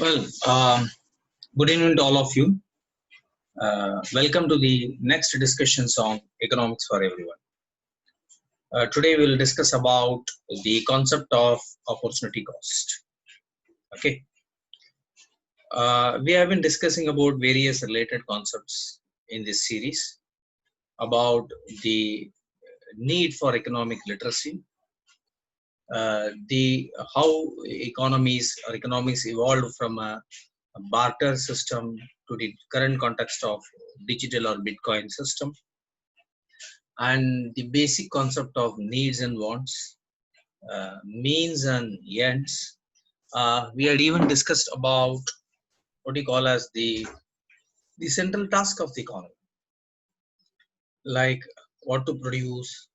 Well, good evening to all of you. Welcome to the next discussions on economics for everyone. Today we'll discuss about the concept of opportunity cost. Okay, we have been discussing about various related concepts in this series about the need for economic literacy, the how economies or economics evolved from a barter system to the current context of digital or Bitcoin system, and the basic concept of needs and wants, means and ends. We had even discussed about what you call as the central task of the economy, like what to produce,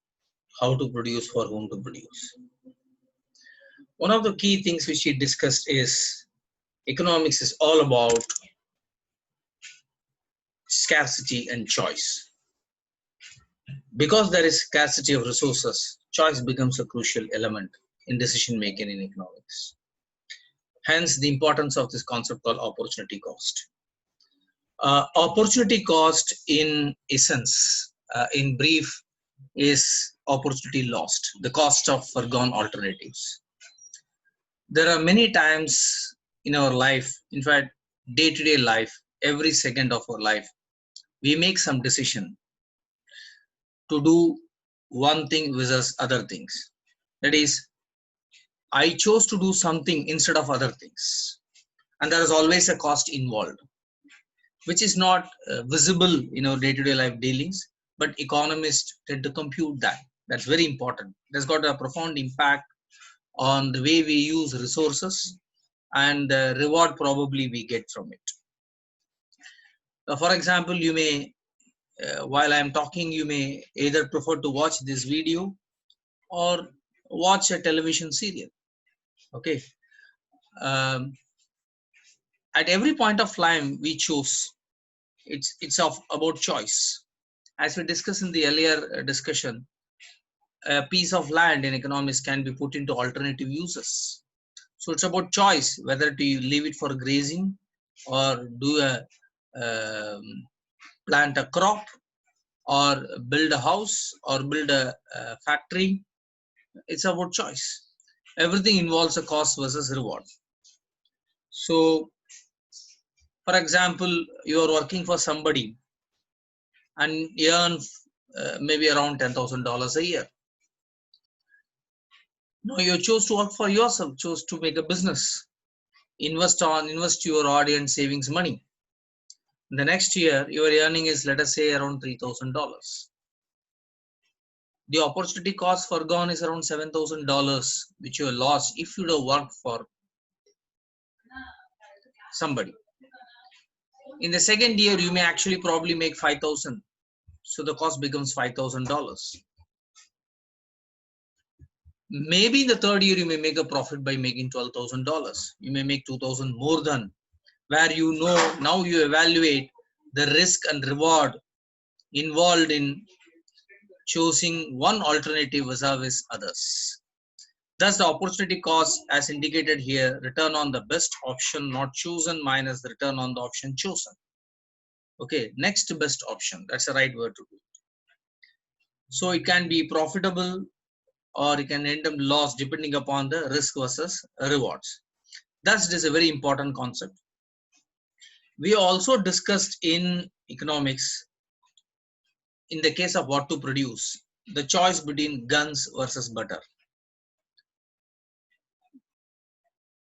how to produce, for whom to produce. One of the key things which we discussed is economics is all about scarcity and choice. Because there is scarcity of resources, choice becomes a crucial element in decision making in economics. Hence, the importance of this concept called opportunity cost. Opportunity cost, in essence, in brief, is opportunity lost, the cost of foregone alternatives. There are many times in our life, in fact, day to day life, every second of our life, we make some decision to do one thing versus other things. That is, I chose to do something instead of other things. And there is always a cost involved, which is not visible in our day-to-day life dealings, but economists tend to compute that. That's very important. It has got a profound impact on the way we use resources and the reward probably we get from it. For example, you may, while I'm talking, you may either prefer to watch this video or watch a television serial. Okay. Um, at every point of time, we choose. It's about choice. As we discussed in the earlier discussion, a piece of land in economics can be put into alternative uses. So it's about choice whether to leave it for grazing or do a um, plant a crop or build a house or build a factory. It's about choice. Everything involves a cost versus reward. So, for example, you are working for somebody and earn maybe around $10,000 a year. No, you chose to work for yourself, chose to make a business, invest your audience savings money. The next year, your earning is, let us say, around $3,000. The opportunity cost forgone is around $7,000, which you lost if you have worked for somebody. In the second year, you may actually probably make 5,000, so the cost becomes $5,000. Maybe in the third year, you may make a profit by making $12,000. You may make 2,000 more than, where you know now you evaluate the risk and reward involved in choosing one alternative versus others. Thus, the opportunity cost, as indicated here, return on the best option not chosen minus the return on the option chosen. Okay, next best option. That's the right word to do. So it can be profitable or it can end up loss depending upon the risk versus rewards. Thus, it is a very important concept. We also discussed in economics, in the case of what to produce, the choice between guns versus butter.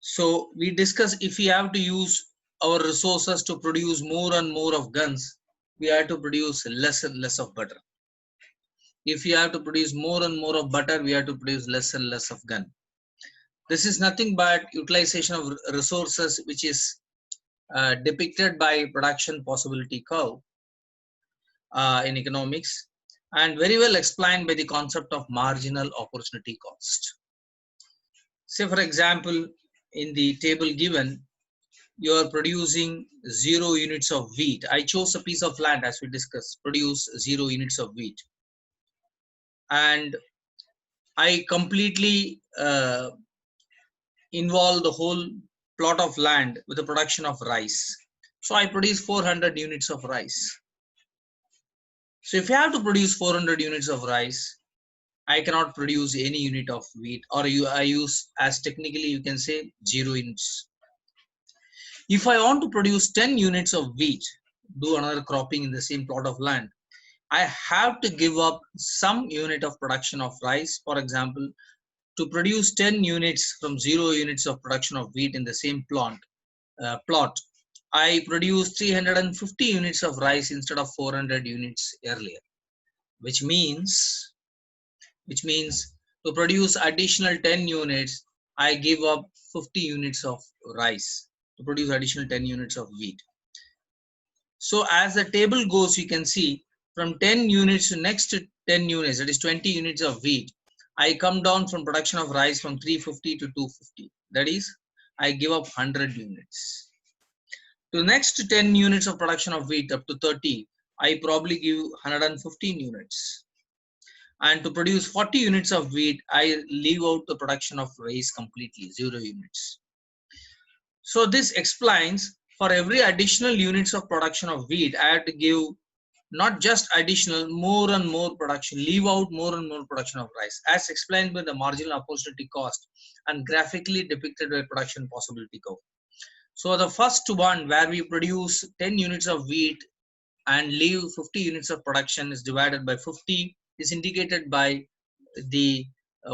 So we discussed, if we have to use our resources to produce more and more of guns, we have to produce less and less of butter. If we have to produce more and more of butter, we have to produce less and less of gun. This is nothing but utilization of resources, which is depicted by production possibility curve in economics, and very well explained by the concept of marginal opportunity cost. Say, for example, in the table given, you are producing 0 units of wheat. I chose a piece of land, as we discussed, produce 0 units of wheat. And I completely involve the whole plot of land with the production of rice. So I produce 400 units of rice. So if you have to produce 400 units of rice, I cannot produce any unit of wheat, or I use, as technically you can say, 0 units. If I want to produce 10 units of wheat, do another cropping in the same plot of land, I have to give up some unit of production of rice. For example, to produce 10 units from 0 units of production of wheat in the same plot, I produce 350 units of rice instead of 400 units earlier, which means to produce additional 10 units, I give up 50 units of rice to produce additional 10 units of wheat. So as the table goes, you can see from 10 units to next 10 units, that is 20 units of wheat, I come down from production of rice from 350 to 250. That is, I give up 100 units. To next 10 units of production of wheat up to 30, I probably give 115 units. And to produce 40 units of wheat, I leave out the production of rice completely, 0 units. So this explains, for every additional units of production of wheat, I have to give not just additional, more and more production, leave out more and more production of rice, as explained by the marginal opportunity cost and graphically depicted by production possibility curve. So the first one, where we produce 10 units of wheat and leave 50 units of production, is divided by 50, is indicated by the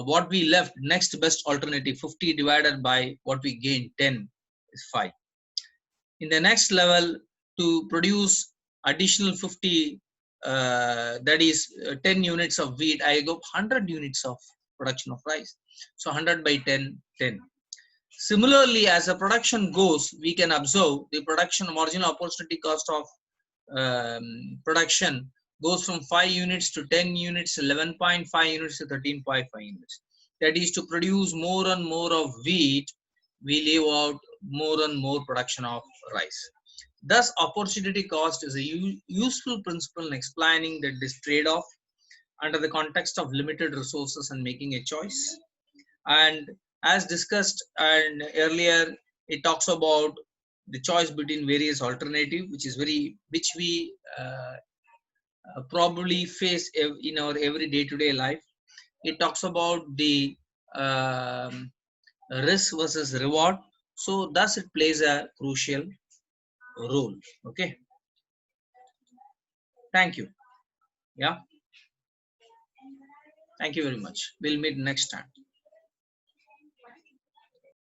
what we left, next best alternative, 50 divided by what we gained, 10, is 5. In the next level, to produce additional 50, that is 10 units of wheat, I go 100 units of production of rice. So 100 by 10, 10. Similarly, as the production goes, we can observe the production marginal opportunity cost of production goes from 5 units to 10 units, 11.5 units to 13.5 units. That is, to produce more and more of wheat, we leave out more and more production of rice. Thus, opportunity cost is a useful principle in explaining that this trade-off under the context of limited resources and making a choice. And as discussed and earlier, it talks about the choice between various alternative, which we probably face in our every day-to-day life. It talks about the risk versus reward. So thus it plays a crucial role. Okay. Thank you. Yeah. Thank you very much. We'll meet next time.